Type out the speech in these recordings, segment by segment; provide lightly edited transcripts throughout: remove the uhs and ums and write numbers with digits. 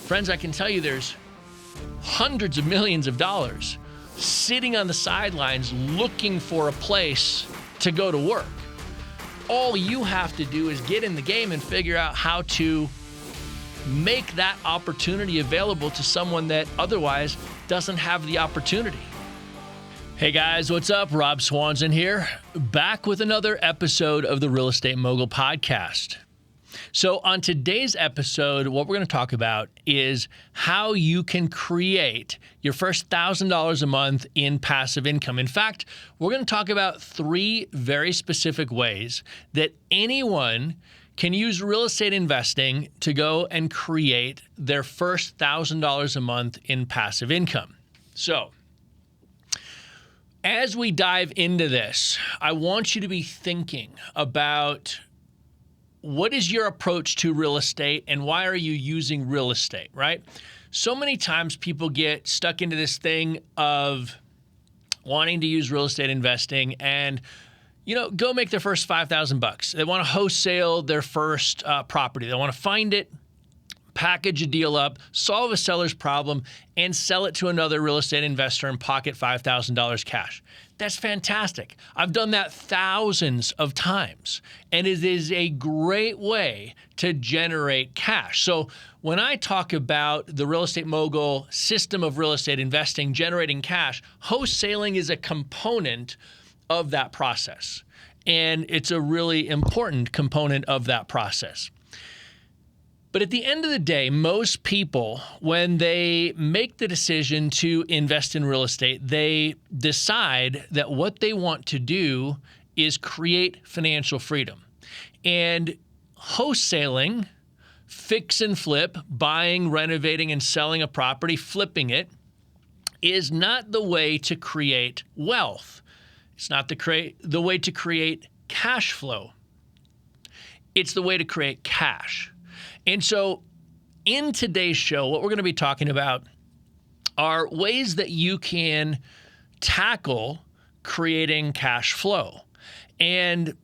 Friends, I can tell you there's hundreds of millions of dollars sitting on the sidelines looking for a place to go to work. All you have to do is get in the game and figure out how to make that opportunity available to someone that otherwise doesn't have the opportunity. Hey guys, what's up? Rob Swanson here, back with another episode of the Real Estate Mogul Podcast. So on today's episode, what we're going to talk about is how you can create your first $1,000 a month in passive income. In fact, we're going to talk about 3 very specific ways that anyone can use real estate investing to go and create their first $1,000 a month in passive income. So, as we dive into this, I want you to be thinking about what is your approach to real estate and why are you using real estate, right? So many times people get stuck into this thing of wanting to use real estate investing and, go make their first $5,000. They want to wholesale their first property. They want to find it, package a deal up, solve a seller's problem, and sell it to another real estate investor and pocket $5,000 cash. That's fantastic. I've done that thousands of times, and it is a great way to generate cash. So when I talk about the Real Estate Mogul system of real estate investing, generating cash, wholesaling is a component of that process, and it's a really important component of that process. But at the end of the day, most people, when they make the decision to invest in real estate, they decide that what they want to do is create financial freedom. And wholesaling, fix and flip, buying, renovating, and selling a property, flipping it, is not the way to create wealth. It's not the way to create cash flow. It's the way to create cash. And so in today's show, what we're going to be talking about are ways that you can tackle creating cash flow. And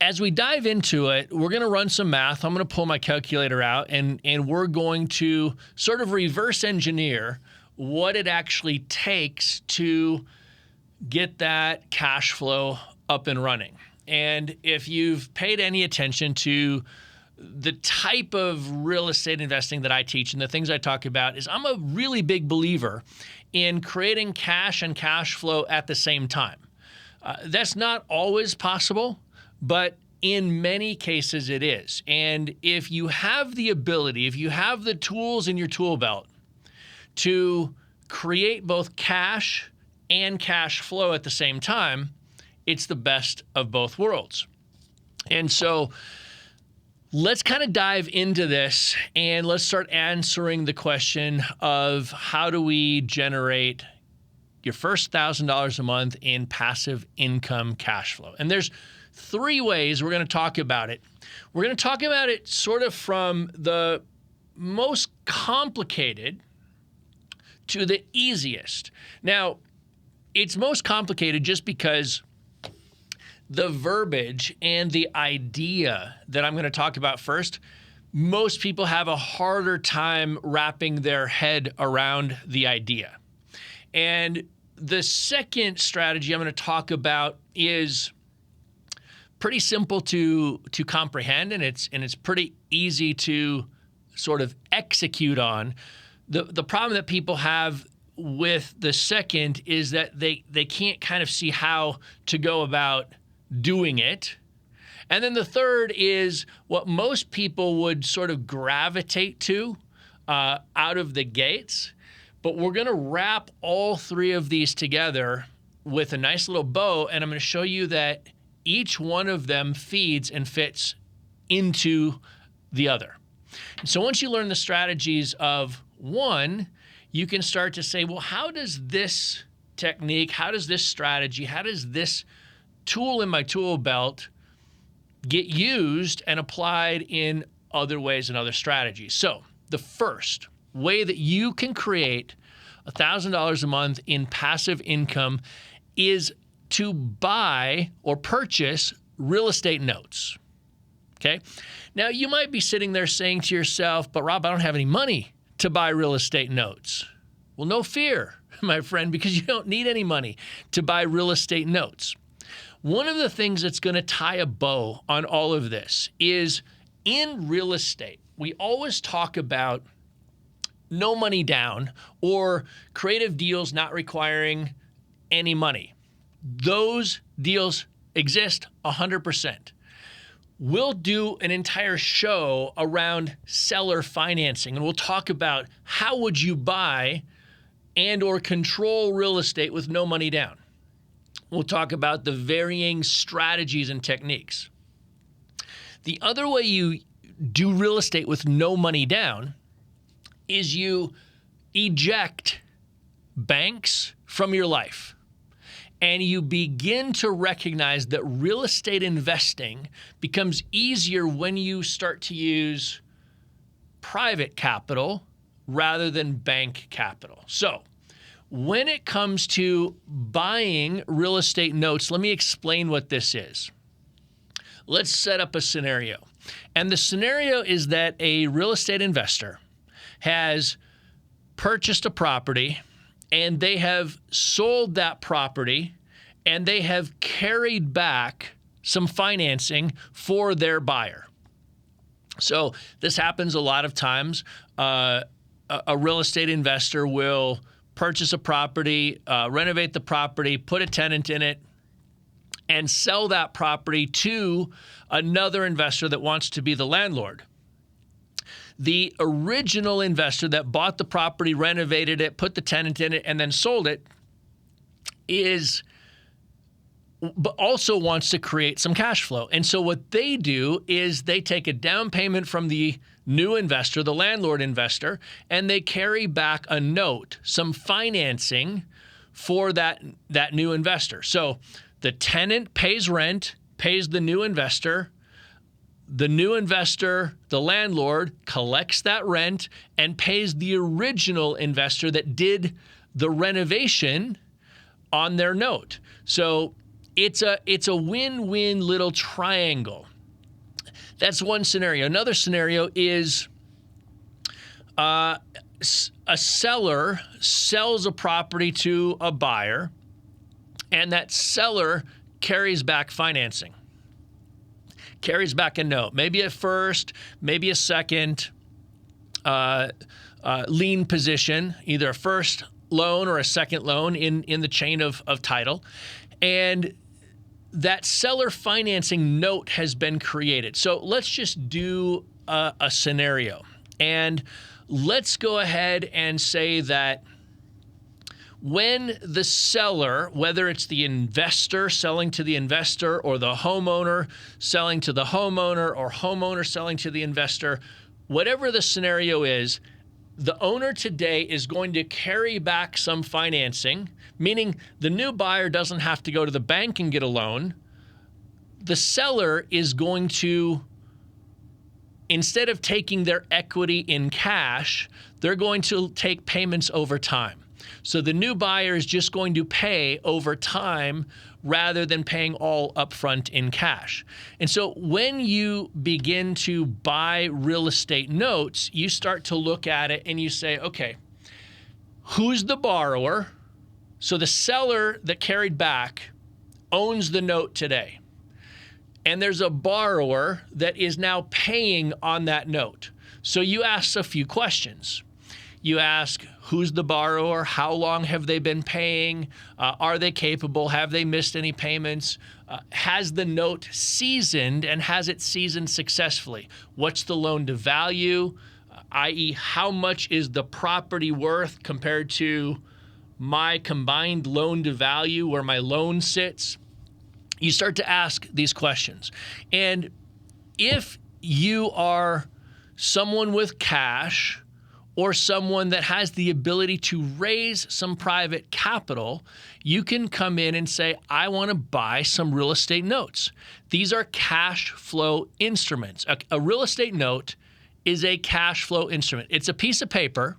as we dive into it, we're going to run some math. I'm going to pull my calculator out and we're going to sort of reverse engineer what it actually takes to get that cash flow up and running. And if you've paid any attention to the type of real estate investing that I teach and the things I talk about is I'm a really big believer in creating cash and cash flow at the same time. That's not always possible, but in many cases it is. And if you have the ability, if you have the tools in your tool belt to create both cash and cash flow at the same time, it's the best of both worlds. And so let's kind of dive into this and let's start answering the question of how do we generate your first $1,000 a month in passive income cash flow. And there's 3 ways we're going to talk about it. We're going to talk about it sort of from the most complicated to the easiest. Now, it's most complicated just because the verbiage and the idea that I'm going to talk about first, most people have a harder time wrapping their head around the idea. And the second strategy I'm going to talk about is pretty simple to comprehend, and it's pretty easy to sort of execute on. The problem that people have with the second is that they can't kind of see how to go about doing it. And then the third is what most people would sort of gravitate to out of the gates. But we're going to wrap all 3 of these together with a nice little bow, and I'm going to show you that each one of them feeds and fits into the other. And so once you learn the strategies of one, you can start to say, well, how does this technique, how does this strategy, how does this tool in my tool belt get used and applied in other ways and other strategies? So the first way that you can create $1,000 a month in passive income is to buy or purchase real estate notes. Okay. Now, you might be sitting there saying to yourself, but Rob, I don't have any money to buy real estate notes. Well, no fear, my friend, because you don't need any money to buy real estate notes. One of the things that's going to tie a bow on all of this is in real estate, we always talk about no money down or creative deals not requiring any money. Those deals exist 100%. We'll do an entire show around seller financing, and we'll talk about how would you buy and or control real estate with no money down. We'll talk about the varying strategies and techniques. The other way you do real estate with no money down is you eject banks from your life. And you begin to recognize that real estate investing becomes easier when you start to use private capital rather than bank capital. So when it comes to buying real estate notes, let me explain what this is. Let's set up a scenario. And the scenario is that a real estate investor has purchased a property and they have sold that property and they have carried back some financing for their buyer. So this happens a lot of times. A real estate investor will purchase a property, renovate the property, put a tenant in it, and sell that property to another investor that wants to be the landlord. The original investor that bought the property, renovated it, put the tenant in it, and then sold it but also wants to create some cash flow. And so what they do is they take a down payment from the new investor, the landlord investor, and they carry back a note, some financing for that new investor. So the tenant pays rent, pays the new investor. The new investor, the landlord, collects that rent and pays the original investor that did the renovation on their note. So it's a win-win little triangle. That's one scenario. Another scenario is a seller sells a property to a buyer, and that seller carries back financing. Carries back a note, maybe a first, maybe a second lien position, either a first loan or a second loan in the chain of title. And that seller financing note has been created. So let's just do a scenario. And let's go ahead and say that when the seller, whether it's the investor selling to the investor or the homeowner selling to the homeowner or homeowner selling to the investor, whatever the scenario is, the owner today is going to carry back some financing, meaning the new buyer doesn't have to go to the bank and get a loan. The seller is going to, instead of taking their equity in cash, they're going to take payments over time. So the new buyer is just going to pay over time rather than paying all upfront in cash. And so when you begin to buy real estate notes, you start to look at it and you say, okay, who's the borrower? So the seller that carried back owns the note today. And there's a borrower that is now paying on that note. So you ask a few questions. You ask, who's the borrower? How long have they been paying? Are they capable? Have they missed any payments? Has the note seasoned, and has it seasoned successfully? What's the loan to value? I.e., how much is the property worth compared to my combined loan to value where my loan sits? You start to ask these questions. And if you are someone with cash, or someone that has the ability to raise some private capital, you can come in and say, I want to buy some real estate notes. These are cash flow instruments. A real estate note is a cash flow instrument. It's a piece of paper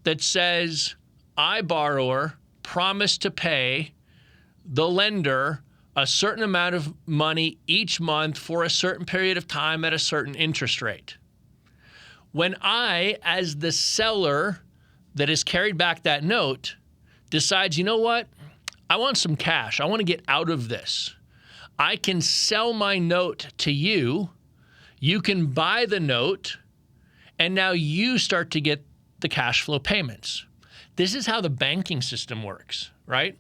that says, I, borrower, promise to pay the lender a certain amount of money each month for a certain period of time at a certain interest rate. When I, as the seller that has carried back that note, decides, you know what? I want some cash. I want to get out of this. I can sell my note to you. You can buy the note, and now you start to get the cash flow payments. This is how the banking system works, right?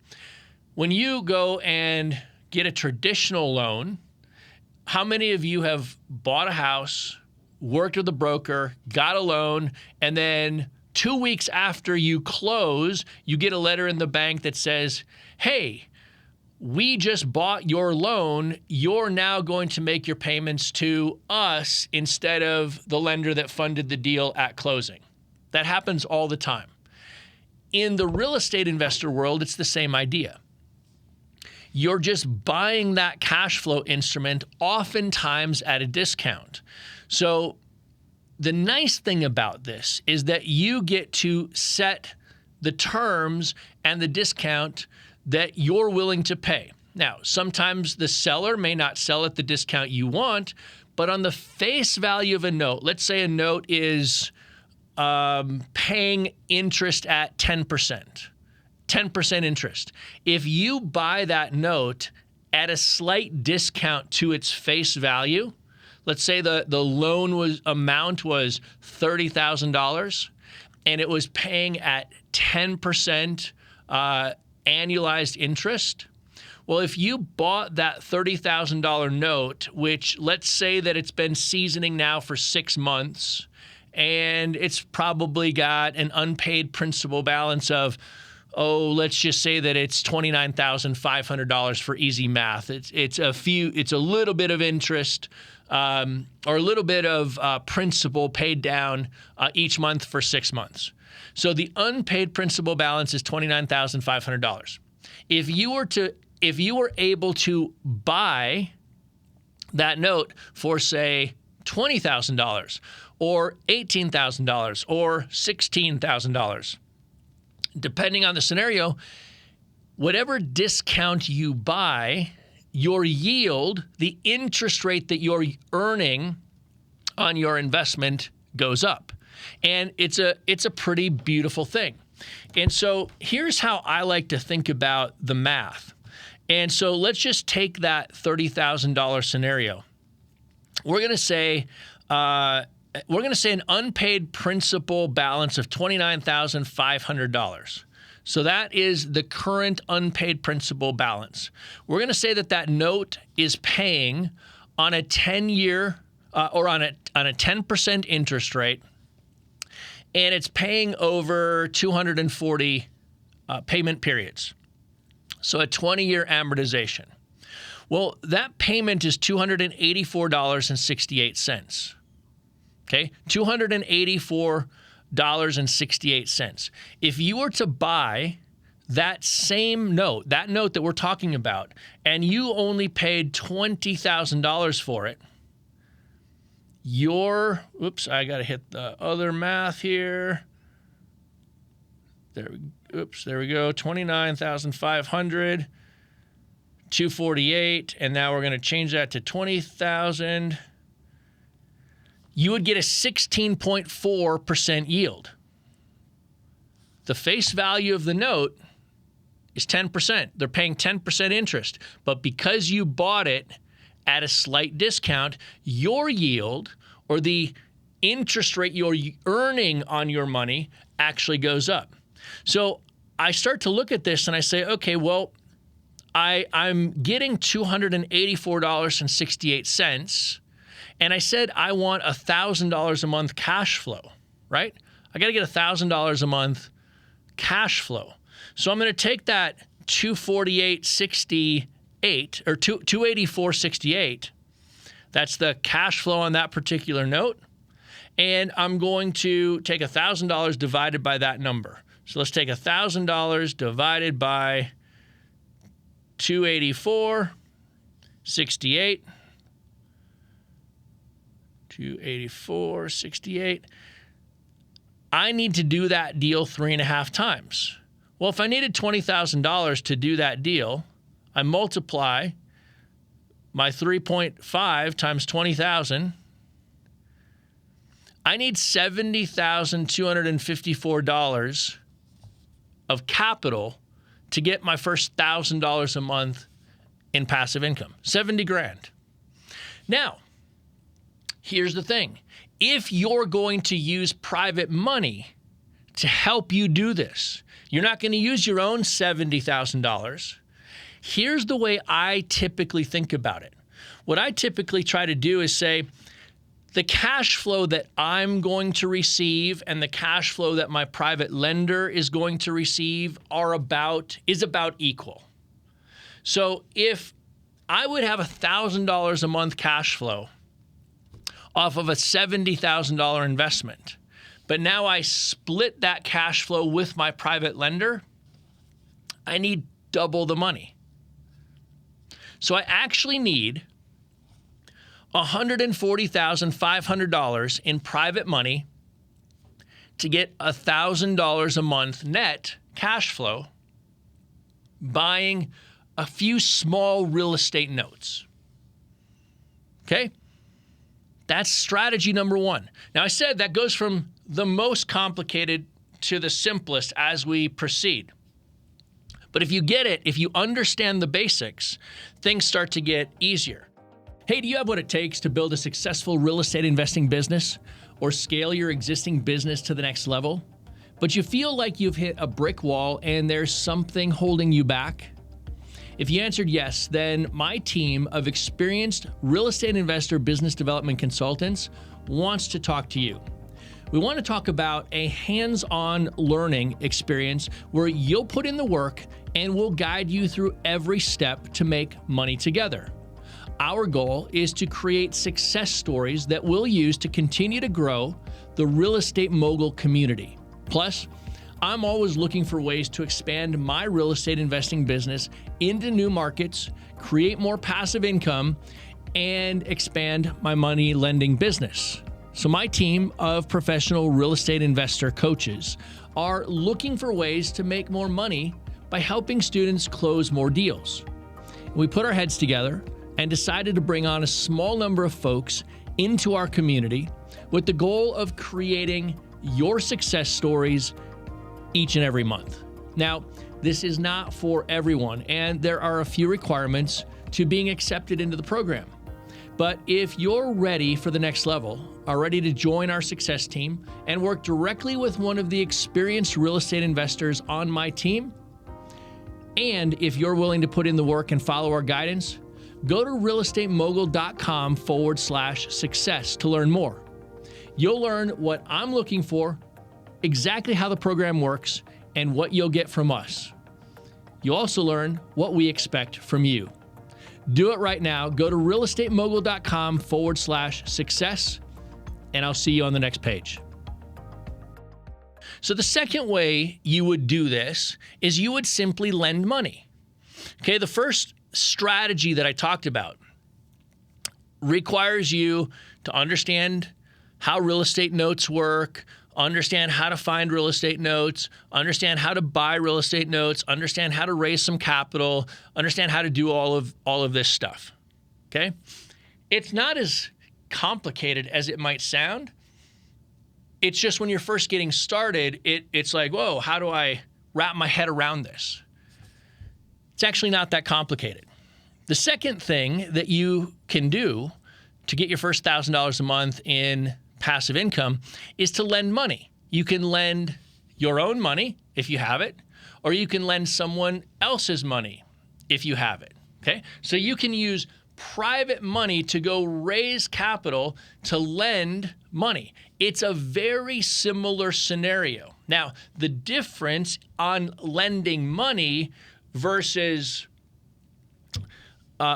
When you go and get a traditional loan, how many of you have bought a house, worked with a broker, got a loan, and then 2 weeks after you close, you get a letter in the bank that says, hey, we just bought your loan. You're now going to make your payments to us instead of the lender that funded the deal at closing. That happens all the time. In the real estate investor world, it's the same idea. You're just buying that cash flow instrument oftentimes at a discount. So the nice thing about this is that you get to set the terms and the discount that you're willing to pay. Now, sometimes the seller may not sell at the discount you want, but on the face value of a note, let's say a note is paying interest at 10%. 10% interest. If you buy that note at a slight discount to its face value, let's say the loan amount was $30,000 and it was paying at 10% annualized interest. Well, if you bought that $30,000 note, which let's say that it's been seasoning now for 6 months, and it's probably got an unpaid principal balance of, let's just say that it's $29,500 for easy math. It's a little bit of interest or a little bit of principal paid down each month for 6 months. So the unpaid principal balance is $29,500. If you were able to buy that note for, say, $20,000 or $18,000 or $16,000, depending on the scenario, whatever discount you buy, your yield, the interest rate that you're earning on your investment goes up. And it's a pretty beautiful thing. And so here's how I like to think about the math. And so let's just take that $30,000 scenario. We're going to say an unpaid principal balance of $29,500. So that is the current unpaid principal balance. We're going to say that note is paying on a 10-year or on a 10% interest rate, and it's paying over 240 payment periods. So a 20-year amortization. Well, that payment is $284.68. Okay, $284.68. If you were to buy that same note, that note that we're talking about, and you only paid $20,000 for it, I got to hit the other math here. There we go. 29,500, 248, and now we're going to change that to 20,000. You would get a 16.4% yield. The face value of the note is 10%. They're paying 10% interest. But because you bought it at a slight discount, your yield or the interest rate you're earning on your money actually goes up. So I start to look at this and I say, okay, well, I'm getting $284.68. And I said I want $1,000 a month cash flow, right? I got to get $1,000 a month cash flow. So I'm going to take that 248.68 or 284.68. That's the cash flow on that particular note. And I'm going to take $1,000 divided by that number. So let's take $1,000 divided by 284.68. 284.68. I need to do that deal 3.5 times. Well, if I needed $20,000 to do that deal, I multiply my 3.5 times 20,000, I need $70,254 of capital to get my first $1,000 a month in passive income. 70 grand. Now, here's the thing. If you're going to use private money to help you do this, you're not going to use your own $70,000. Here's the way I typically think about it. What I typically try to do is say, the cash flow that I'm going to receive and the cash flow that my private lender is going to receive is about equal. So if I would have $1,000 a month cash flow off of a $70,000 investment, but now I split that cash flow with my private lender, I need double the money. So I actually need $140,500 in private money to get $1,000 a month net cash flow buying a few small real estate notes. Okay? That's strategy number one. Now, I said that goes from the most complicated to the simplest as we proceed. But if you get it, if you understand the basics, things start to get easier. Hey, do you have what it takes to build a successful real estate investing business or scale your existing business to the next level, but you feel like you've hit a brick wall and there's something holding you back? If you answered yes, then my team of experienced real estate investor business development consultants wants to talk to you. We want to talk about a hands-on learning experience where you'll put in the work and we'll guide you through every step to make money together. Our goal is to create success stories that we'll use to continue to grow the real estate mogul community. Plus, I'm always looking for ways to expand my real estate investing business into new markets, create more passive income, and expand my money lending business. So my team of professional real estate investor coaches are looking for ways to make more money by helping students close more deals. We put our heads together and decided to bring on a small number of folks into our community with the goal of creating your success stories each and every month. Now, this is not for everyone, and there are a few requirements to being accepted into the program. But if you're ready for the next level, are ready to join our success team and work directly with one of the experienced real estate investors on my team, and if you're willing to put in the work and follow our guidance, go to realestatemogul.com/success to learn more. You'll learn what I'm looking for, exactly how the program works, and what you'll get from us. You'll also learn what we expect from you. Do it right now. Go to realestatemogul.com/success, and I'll see you on the next page. So the second way you would do this is you would simply lend money. Okay, the first strategy that I talked about requires you to understand how real estate notes work, understand how to find real estate notes, understand how to buy real estate notes, understand how to raise some capital, understand how to do all of this stuff. Okay? It's not as complicated as it might sound. It's just when you're first getting started, it's like, whoa, how do I wrap my head around this? It's actually not that complicated. The second thing that you can do to get your first $1,000 a month in passive income is to lend money. You can lend your own money if you have it, or you can lend someone else's money if you have it. Okay? So you can use private money to go raise capital to lend money. It's a very similar scenario. Now, the difference on lending money versus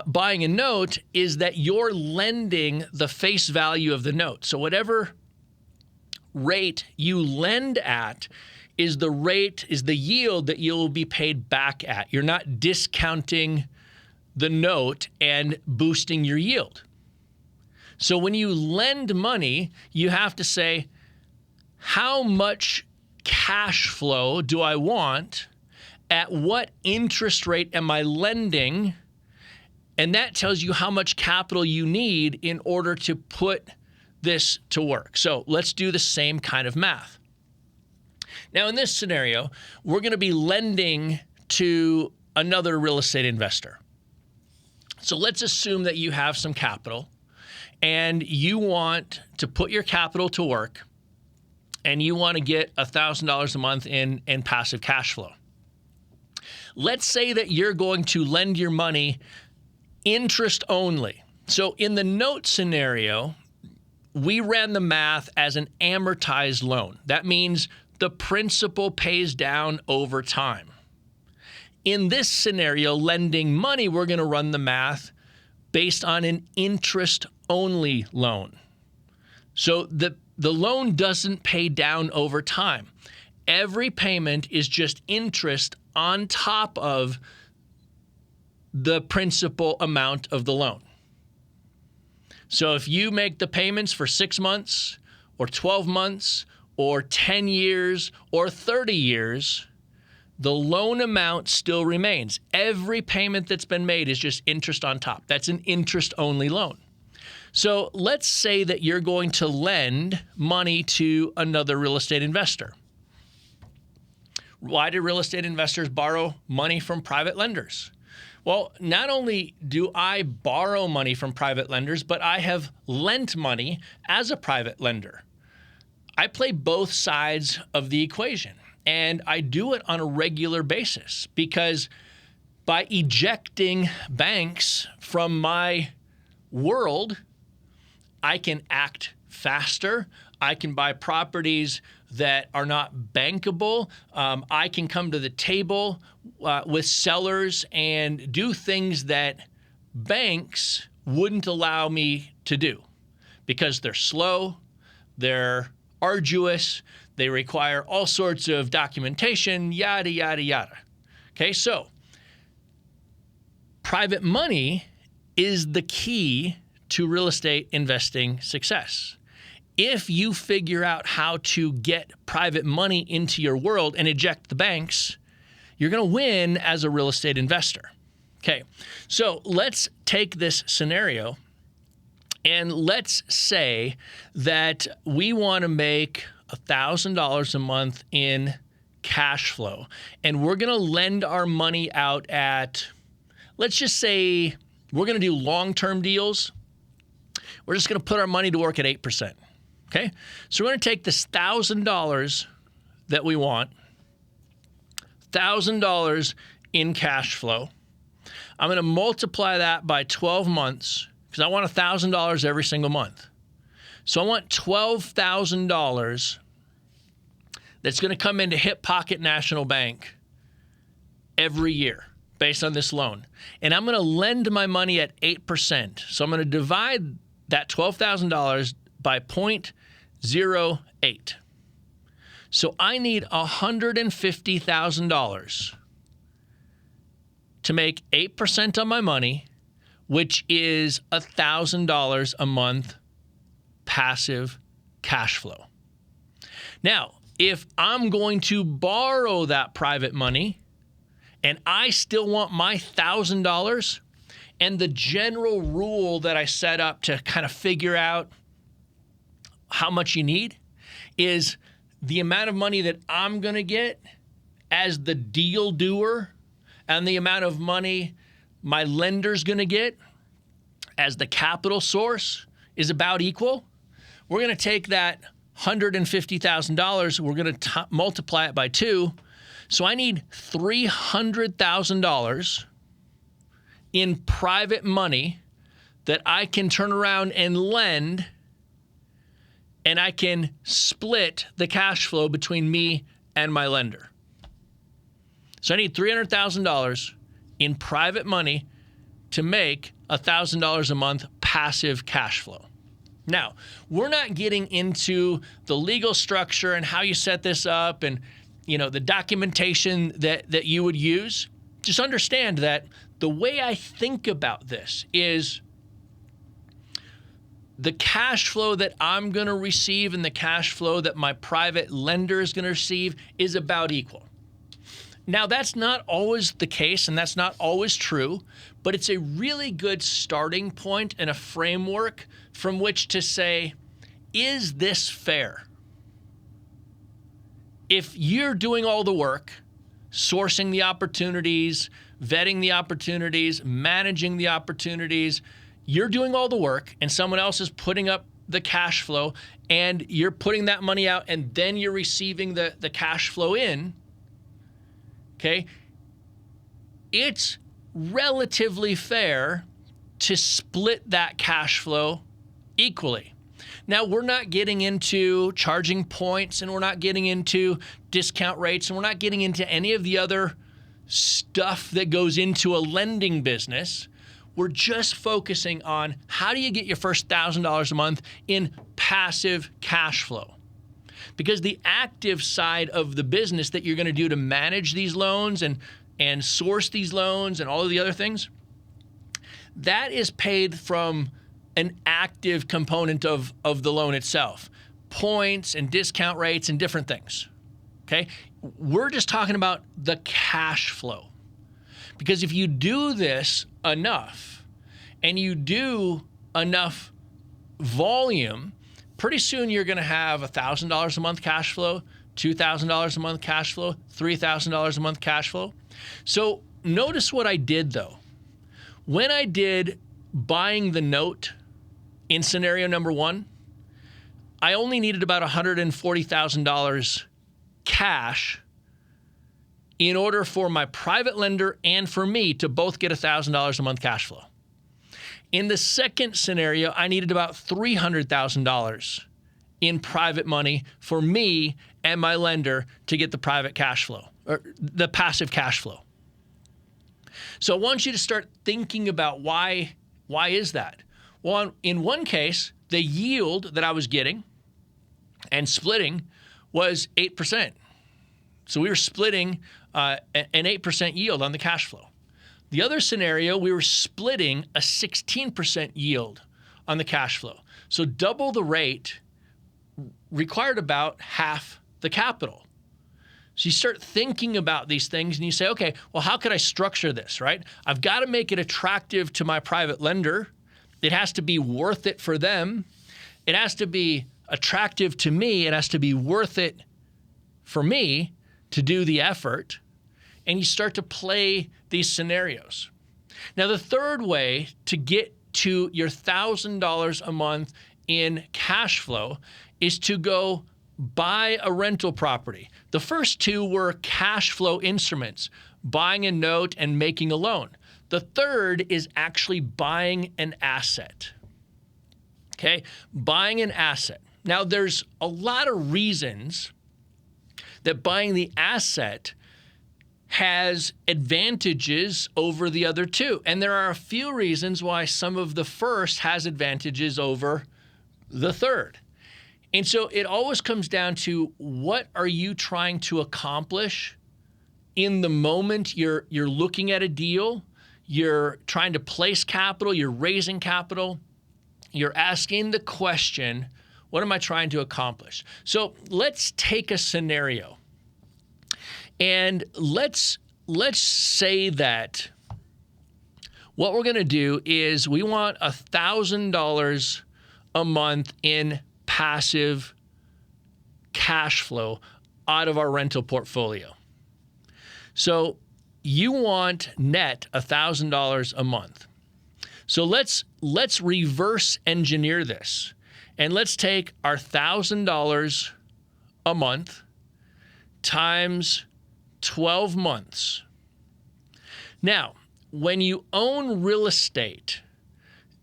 buying a note is that you're lending the face value of the note. So whatever rate you lend at is the yield that you'll be paid back at. You're not discounting the note and boosting your yield. So when you lend money, you have to say, how much cash flow do I want? At what interest rate am I lending? And that tells you how much capital you need in order to put this to work. So let's do the same kind of math. Now, in this scenario, we're going to be lending to another real estate investor. So let's assume that you have some capital and you want to put your capital to work and you want to get $1,000 a month in passive cash flow. Let's say that you're going to lend your money interest only. So in the note scenario, we ran the math as an amortized loan. That means the principal pays down over time. In this scenario, lending money, we're going to run the math based on an interest-only loan. So the loan doesn't pay down over time. Every payment is just interest on top of the principal amount of the loan. So if you make the payments for 6 months or 12 months or 10 years or 30 years, the loan amount still remains. Every payment that's been made is just interest on top. That's an interest-only loan. So let's say that you're going to lend money to another real estate investor. Why do real estate investors borrow money from private lenders? Well, not only do I borrow money from private lenders, but I have lent money as a private lender. I play both sides of the equation, and I do it on a regular basis because by ejecting banks from my world, I can act faster. I can buy properties that are not bankable. I can come to the table with sellers and do things that banks wouldn't allow me to do because they're slow, they're arduous, they require all sorts of documentation, yada, yada, yada. Okay, so private money is the key to real estate investing success. If you figure out how to get private money into your world and eject the banks, you're going to win as a real estate investor. Okay, so let's take this scenario and let's say that we want to make $1,000 a month in cash flow, and we're going to lend our money out at, let's just say we're going to do long-term deals. We're just going to put our money to work at 8%. Okay, so we're going to take this $1,000 that we want, $1,000 in cash flow. I'm going to multiply that by 12 months because I want $1,000 every single month. So I want $12,000 that's going to come into Hip Pocket National Bank every year based on this loan. And I'm going to lend my money at 8%. So I'm going to divide that $12,000 by 0.08. So I need $150,000 to make 8% on my money, which is $1,000 a month passive cash flow. Now, if I'm going to borrow that private money and I still want my $1,000, and the general rule that I set up to kind of figure out how much you need is the amount of money that I'm going to get as the deal doer and the amount of money my lender's going to get as the capital source is about equal. We're going to take that $150,000, we're going to multiply it by 2. So I need $300,000 in private money that I can turn around and lend, and I can split the cash flow between me and my lender. So I need $300,000 in private money to make $1,000 a month passive cash flow. Now, we're not getting into the legal structure and how you set this up and, the documentation that you would use. Just understand that the way I think about this is the cash flow that I'm going to receive and the cash flow that my private lender is going to receive is about equal. Now, that's not always the case, and that's not always true, but it's a really good starting point and a framework from which to say, is this fair? If you're doing all the work, sourcing the opportunities, vetting the opportunities, managing the opportunities, you're doing all the work, and someone else is putting up the cash flow, and you're putting that money out, and then you're receiving the cash flow in, okay, it's relatively fair to split that cash flow equally. Now, we're not getting into charging points, and we're not getting into discount rates, and we're not getting into any of the other stuff that goes into a lending business. We're just focusing on how do you get your first $1,000 a month in passive cash flow? Because the active side of the business that you're going to do to manage these loans and source these loans and all of the other things, that is paid from an active component of the loan itself, points and discount rates and different things, okay? We're just talking about the cash flow. Because if you do this enough and you do enough volume, pretty soon you're going to have $1,000 a month cash flow, $2,000 a month cash flow, $3,000 a month cash flow. So notice what I did though. When I did buying the note in scenario number one, I only needed about $140,000 cash in order for my private lender and for me to both get $1,000 a month cash flow. In the second scenario, I needed about $300,000 in private money for me and my lender to get the private cash flow, or the passive cash flow. So I want you to start thinking about why is that? Well, in one case, the yield that I was getting and splitting was 8%. So we were splitting an 8% yield on the cash flow. The other scenario, we were splitting a 16% yield on the cash flow. So double the rate required about half the capital. So you start thinking about these things and you say, okay, well, how could I structure this, right? I've got to make it attractive to my private lender. It has to be worth it for them. It has to be attractive to me. It has to be worth it for me to do the effort. And you start to play these scenarios. Now, the third way to get to your $1,000 a month in cash flow is to go buy a rental property. The first two were cash flow instruments, buying a note and making a loan. The third is actually buying an asset. Okay, buying an asset. Now, there's a lot of reasons that buying the asset has advantages over the other two. And there are a few reasons why some of the first has advantages over the third. And so it always comes down to, what are you trying to accomplish in the moment you're looking at a deal, you're trying to place capital, you're raising capital, you're asking the question, what am I trying to accomplish? So let's take a scenario. And let's say that what we're going to do is we want $1,000 a month in passive cash flow out of our rental portfolio. So you want net $1,000 a month. So let's reverse engineer this, and let's take our $1,000 a month times 12 months. Now, when you own real estate,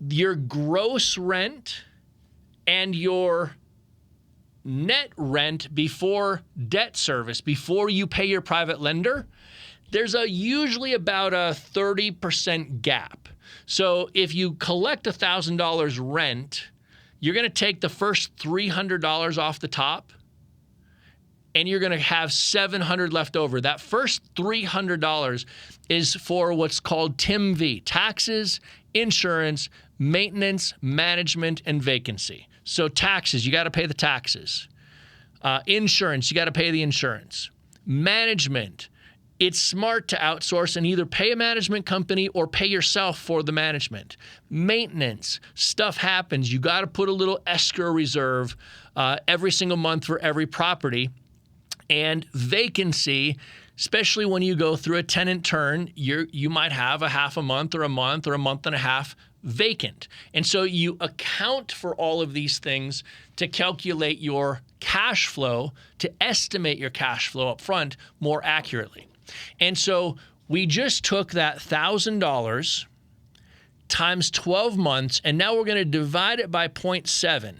your gross rent and your net rent before debt service, before you pay your private lender, there's usually about a 30% gap. So if you collect $1,000 rent, you're going to take the first $300 off the top, and you're going to have $700 left over. That first $300 is for what's called TIMV, taxes, insurance, maintenance, management, and vacancy. So taxes, you got to pay the taxes. Insurance, you got to pay the insurance. Management, it's smart to outsource and either pay a management company or pay yourself for the management. Maintenance, stuff happens. You got to put a little escrow reserve every single month for every property. And vacancy, especially when you go through a tenant turn, you might have a half a month or a month and a half vacant. And so you account for all of these things to calculate your cash flow, to estimate your cash flow up front more accurately. And so we just took that $1,000 times 12 months, and now we're going to divide it by 0.7.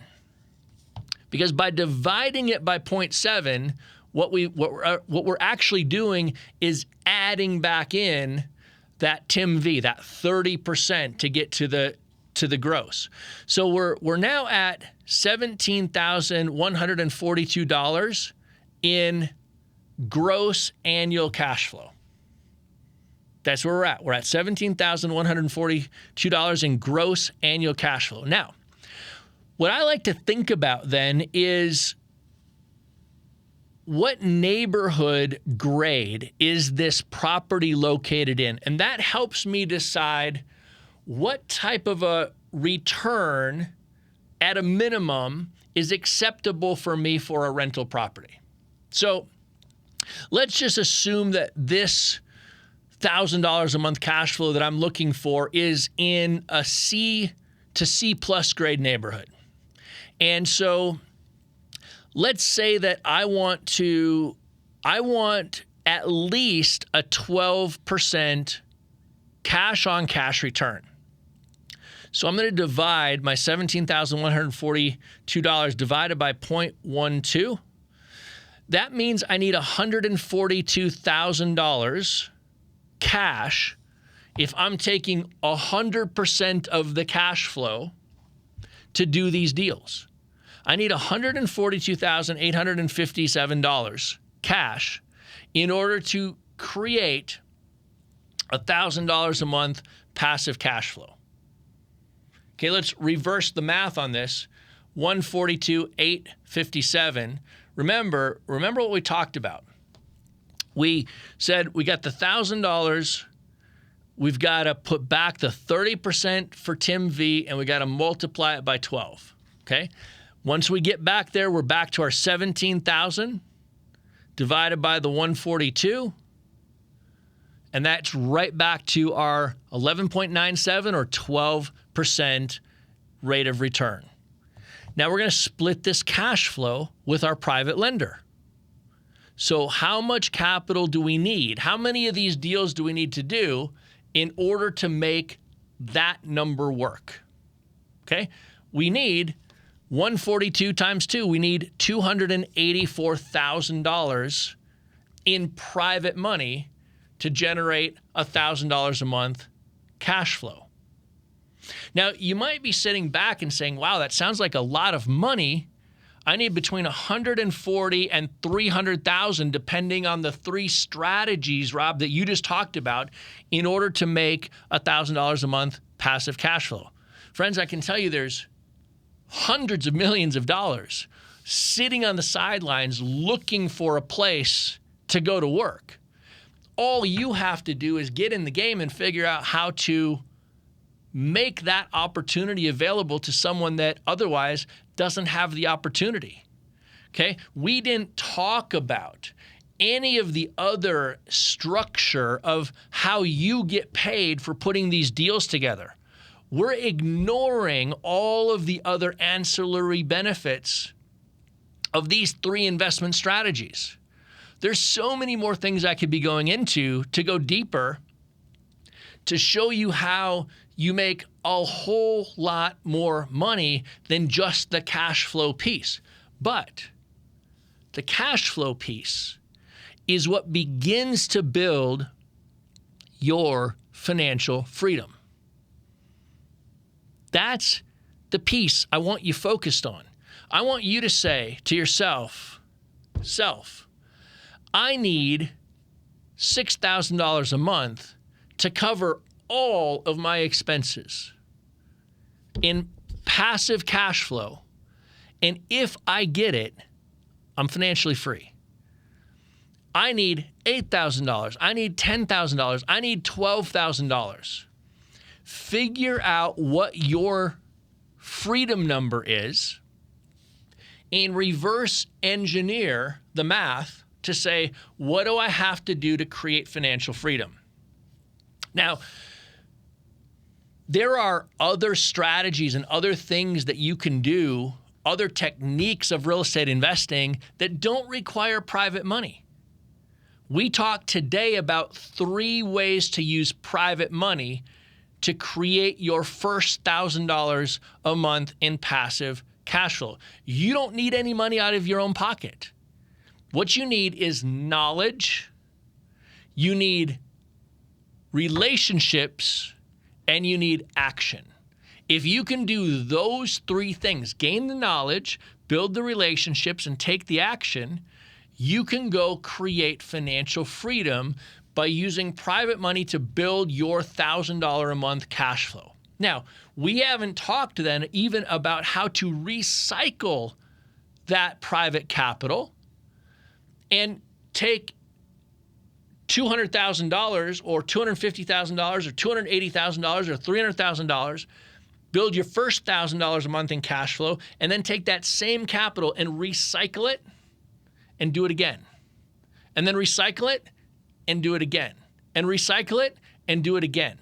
Because by dividing it by 0.7, what we're actually doing is adding back in that TIM-V, that 30% to get to the gross. So we're now at $17,142 in gross annual cash flow. That's where we're at. We're at $17,142 in gross annual cash flow. Now, what I like to think about then is, what neighborhood grade is this property located in? And that helps me decide what type of a return at a minimum is acceptable for me for a rental property. So let's just assume that this $1,000 a month cash flow that I'm looking for is in a C to C plus grade neighborhood. And so let's say that I want at least a 12% cash on cash return. So I'm going to divide my $17,142 divided by 0.12. That means I need $142,000 cash if I'm taking 100% of the cash flow to do these deals. I need $142,857 cash in order to create $1,000 a month passive cash flow. Okay, let's reverse the math on this. 142,857. Remember what we talked about. We said we got the $1,000. We've got to put back the 30% for TIM-V, and we got to multiply it by 12. Okay. Once we get back there, we're back to our 17,000 divided by the 142. And that's right back to our 11.97 or 12% rate of return. Now we're going to split this cash flow with our private lender. So how much capital do we need? How many of these deals do we need to do in order to make that number work? Okay, we need 142 times 2. We need $284,000 in private money to generate $1,000 a month cash flow. Now, you might be sitting back and saying, wow, that sounds like a lot of money. I need between $140,000 and $300,000, depending on the three strategies, Rob, that you just talked about, in order to make $1,000 a month passive cash flow. Friends, I can tell you there's hundreds of millions of dollars sitting on the sidelines looking for a place to go to work. All you have to do is get in the game and figure out how to make that opportunity available to someone that otherwise doesn't have the opportunity. Okay? We didn't talk about any of the other structure of how you get paid for putting these deals together. We're ignoring all of the other ancillary benefits of these three investment strategies. There's so many more things I could be going into to go deeper to show you how you make a whole lot more money than just the cash flow piece. But the cash flow piece is what begins to build your financial freedom. That's the piece I want you focused on. I want you to say to yourself, I need $6,000 a month to cover all of my expenses in passive cash flow. And if I get it, I'm financially free. I need $8,000. I need $10,000. I need $12,000. Figure out what your freedom number is and reverse engineer the math to say, what do I have to do to create financial freedom? Now, there are other strategies and other things that you can do, other techniques of real estate investing that don't require private money. We talked today about 3 ways to use private money to create your first $1,000 a month in passive cash flow. You don't need any money out of your own pocket. What you need is knowledge, you need relationships, and you need action. If you can do those 3 things, gain the knowledge, build the relationships, and take the action, you can go create financial freedom by using private money to build your $1,000 a month cash flow. Now, we haven't talked then even about how to recycle that private capital and take $200,000 or $250,000 or $280,000 or $300,000, build your first $1,000 a month in cash flow, and then take that same capital and recycle it and do it again. And then recycle it and do it again. And recycle it and do it again.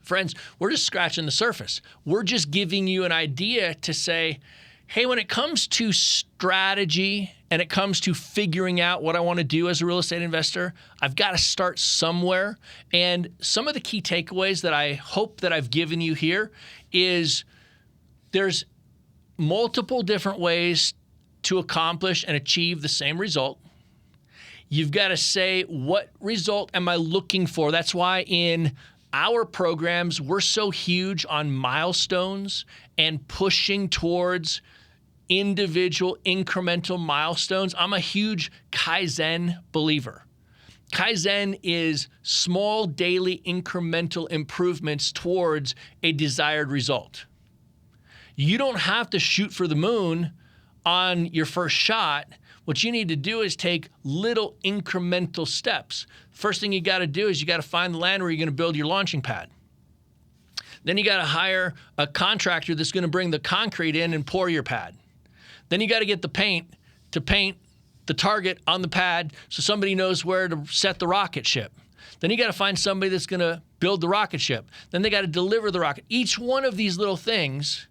Friends, we're just scratching the surface. We're just giving you an idea to say, hey, when it comes to strategy and it comes to figuring out what I want to do as a real estate investor, I've got to start somewhere. And some of the key takeaways that I hope that I've given you here is there's multiple different ways to accomplish and achieve the same result. You've got to say, what result am I looking for? That's why in our programs, we're so huge on milestones and pushing towards individual incremental milestones. I'm a huge Kaizen believer. Kaizen is small daily incremental improvements towards a desired result. You don't have to shoot for the moon on your first shot. What you need to do is take little incremental steps. First thing you got to do is you got to find the land where you're going to build your launching pad. Then you got to hire a contractor that's going to bring the concrete in and pour your pad. Then you got to get the paint to paint the target on the pad so somebody knows where to set the rocket ship. Then you got to find somebody that's going to build the rocket ship. Then they got to deliver the rocket. Each one of these little things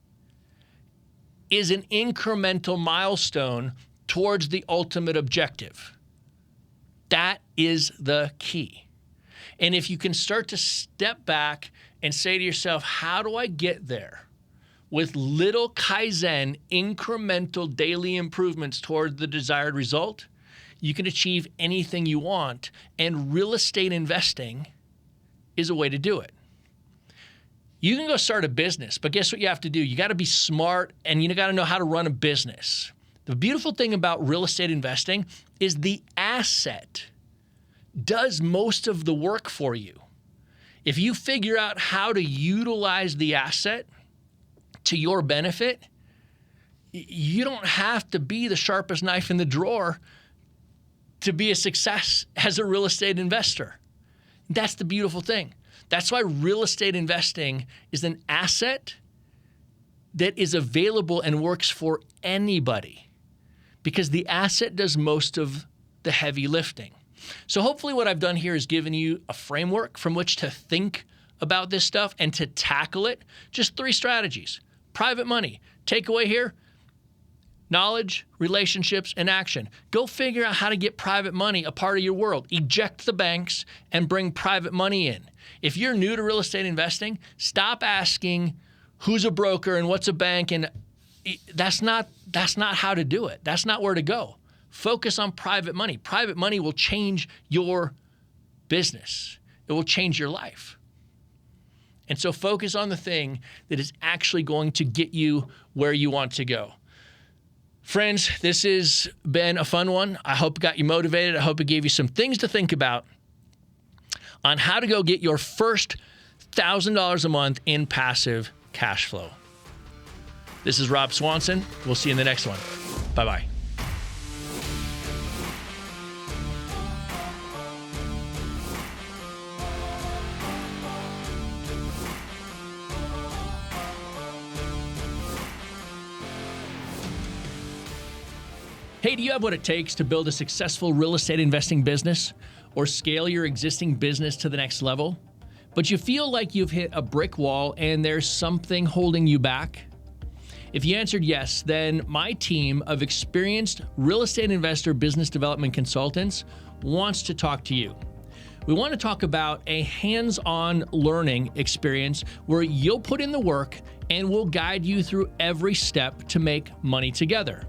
is an incremental milestone towards the ultimate objective. That is the key. And if you can start to step back and say to yourself, how do I get there? With little Kaizen, incremental daily improvements toward the desired result, you can achieve anything you want. And real estate investing is a way to do it. You can go start a business, but guess what you have to do? You got to be smart and you got to know how to run a business. The beautiful thing about real estate investing is the asset does most of the work for you. If you figure out how to utilize the asset to your benefit, you don't have to be the sharpest knife in the drawer to be a success as a real estate investor. That's the beautiful thing. That's why real estate investing is an asset that is available and works for anybody, because the asset does most of the heavy lifting. So hopefully what I've done here is given you a framework from which to think about this stuff and to tackle it. Just 3 strategies. Private money. Takeaway here, knowledge, relationships, and action. Go figure out how to get private money a part of your world. Eject the banks and bring private money in. If you're new to real estate investing, stop asking who's a broker and what's a bank, and that's not how to do it. That's not where to go. Focus on private money. Private money will change your business. It will change your life. And so focus on the thing that is actually going to get you where you want to go. Friends, this has been a fun one. I hope it got you motivated. I hope it gave you some things to think about on how to go get your first $1,000 a month in passive cash flow. This is Rob Swanson. We'll see you in the next one. Bye-bye. Hey, do you have what it takes to build a successful real estate investing business or scale your existing business to the next level, but you feel like you've hit a brick wall and there's something holding you back? If you answered yes, then my team of experienced real estate investor business development consultants wants to talk to you. We want to talk about a hands-on learning experience where you'll put in the work and we'll guide you through every step to make money together.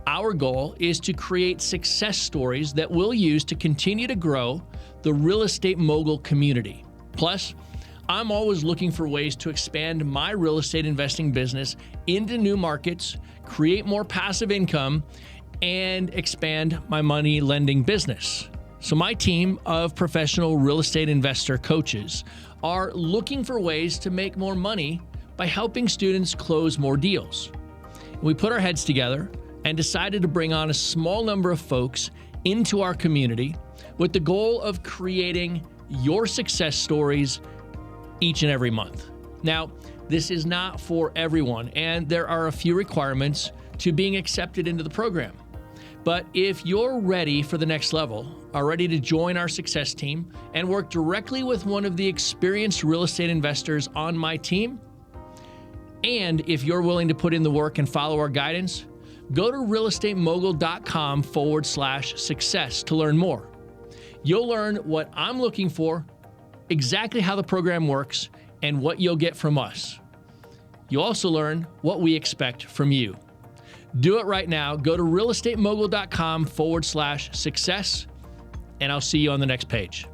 Our goal is to create success stories that we'll use to continue to grow the real estate mogul community. Plus, I'm always looking for ways to expand my real estate investing business into new markets, create more passive income, and expand my money lending business. So my team of professional real estate investor coaches are looking for ways to make more money by helping students close more deals. We put our heads together and decided to bring on a small number of folks into our community with the goal of creating your success stories each and every month. Now, this is not for everyone, and there are a few requirements to being accepted into the program. But if you're ready for the next level, are ready to join our success team and work directly with one of the experienced real estate investors on my team, and if you're willing to put in the work and follow our guidance, go to realestatemogul.com/success to learn more. You'll learn what I'm looking for, exactly how the program works, and what you'll get from us. You'll also learn what we expect from you. Do it right now. Go to realestatemogul.com/success, and I'll see you on the next page.